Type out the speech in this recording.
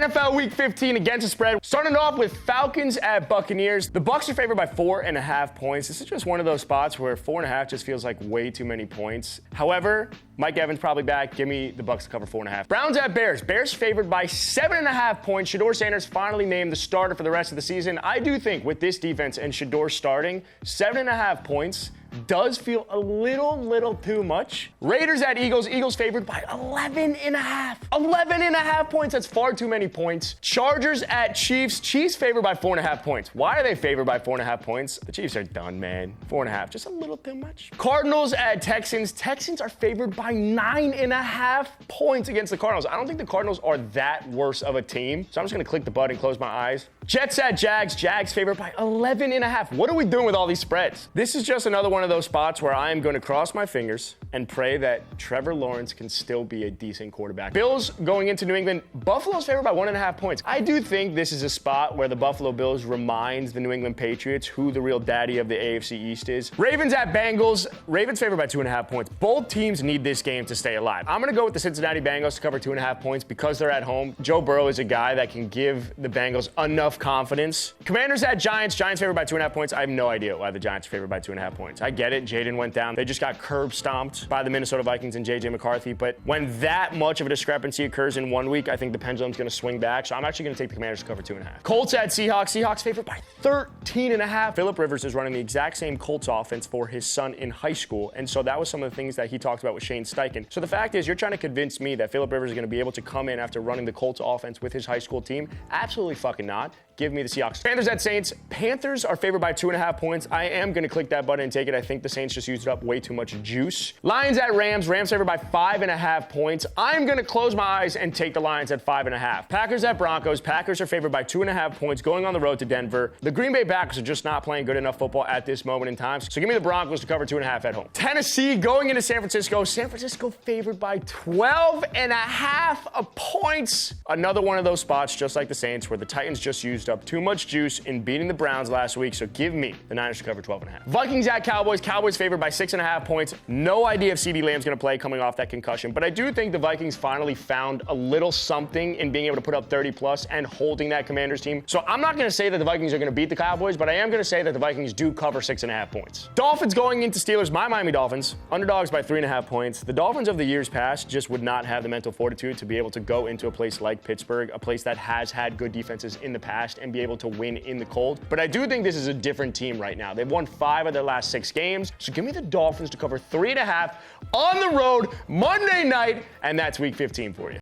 NFL Week 15 against the spread. Starting off with Falcons at Buccaneers. The Bucs are favored by 4.5 points. This is just one of those spots where 4.5 just feels like way too many points. However, Mike Evans probably back. Give me the Bucs to cover 4.5. Browns at Bears. Bears favored by 7.5 points. Shedeur Sanders finally named the starter for the rest of the season. I do think with this defense and Shedeur starting, 7.5 points does feel a little too much. Raiders at Eagles. Eagles favored by 11.5. 11.5 points. That's far too many points. Chargers at Chiefs. Chiefs favored by 4.5 points. Why are they favored by 4.5 points? The Chiefs are done, man. 4.5, just a little too much. Cardinals at Texans. Texans are favored by 9.5 points against the Cardinals. I don't think the Cardinals are that worse of a team, so I'm just gonna click the button and close my eyes. Jets at Jags. Jags favored by 11.5. What are we doing with all these spreads? This is just another one of those spots where I am going to cross my fingers and pray that Trevor Lawrence can still be a decent quarterback. Bills going into New England. Buffalo's favored by 1.5 points. I do think this is a spot where the Buffalo Bills reminds the New England Patriots who the real daddy of the AFC East is. Ravens at Bengals. Ravens favored by 2.5 points. Both teams need this game to stay alive. I'm going to go with the Cincinnati Bengals to cover 2.5 points because they're at home. Joe Burrow is a guy that can give the Bengals enough confidence. Commanders at Giants. Giants favored by 2.5 points. I have no idea why the Giants are favored by 2.5 points. I get it. Jaden went down. They just got curb stomped by the Minnesota Vikings and J.J. McCarthy. But when that much of a discrepancy occurs in 1 week, I think the pendulum's going to swing back. So I'm actually going to take the Commanders to cover 2.5. Colts at Seahawks. Seahawks favored by 13.5. Phillip Rivers is running the exact same Colts offense for his son in high school. And so that was some of the things that he talked about with Shane Steichen. So the fact is, you're trying to convince me that Phillip Rivers is going to be able to come in after running the Colts offense with his high school team? Absolutely fucking not. Give me the Seahawks. Panthers at Saints. Panthers are favored by 2.5 points. I am going to click that button and take it. I think the Saints just used up way too much juice. Lions at Rams. Rams favored by 5.5 points. I'm going to close my eyes and take the Lions at 5.5. Packers at Broncos. Packers are favored by 2.5 points going on the road to Denver. The Green Bay Packers are just not playing good enough football at this moment in time. So give me the Broncos to cover 2.5 at home. Tennessee going into San Francisco. San Francisco favored by 12.5 points. Another one of those spots, just like the Saints, where the Titans just used up too much juice in beating the Browns last week, so give me the Niners to cover 12.5. Vikings at Cowboys. Cowboys favored by 6.5 points. No idea if CeeDee Lamb's going to play coming off that concussion, but I do think the Vikings finally found a little something in being able to put up 30+ and holding that Commanders team. So I'm not going to say that the Vikings are going to beat the Cowboys, but I am going to say that the Vikings do cover 6.5 points. Dolphins going into Steelers. My Miami Dolphins, underdogs by 3.5 points. The Dolphins of the years past just would not have the mental fortitude to be able to go into a place like Pittsburgh, a place that has had good defenses in the past, and be able to win in the cold. But I do think this is a different team right now. They've won 5 of their last 6 games. So give me the Dolphins to cover 3.5 on the road Monday night, and that's Week 15 for you.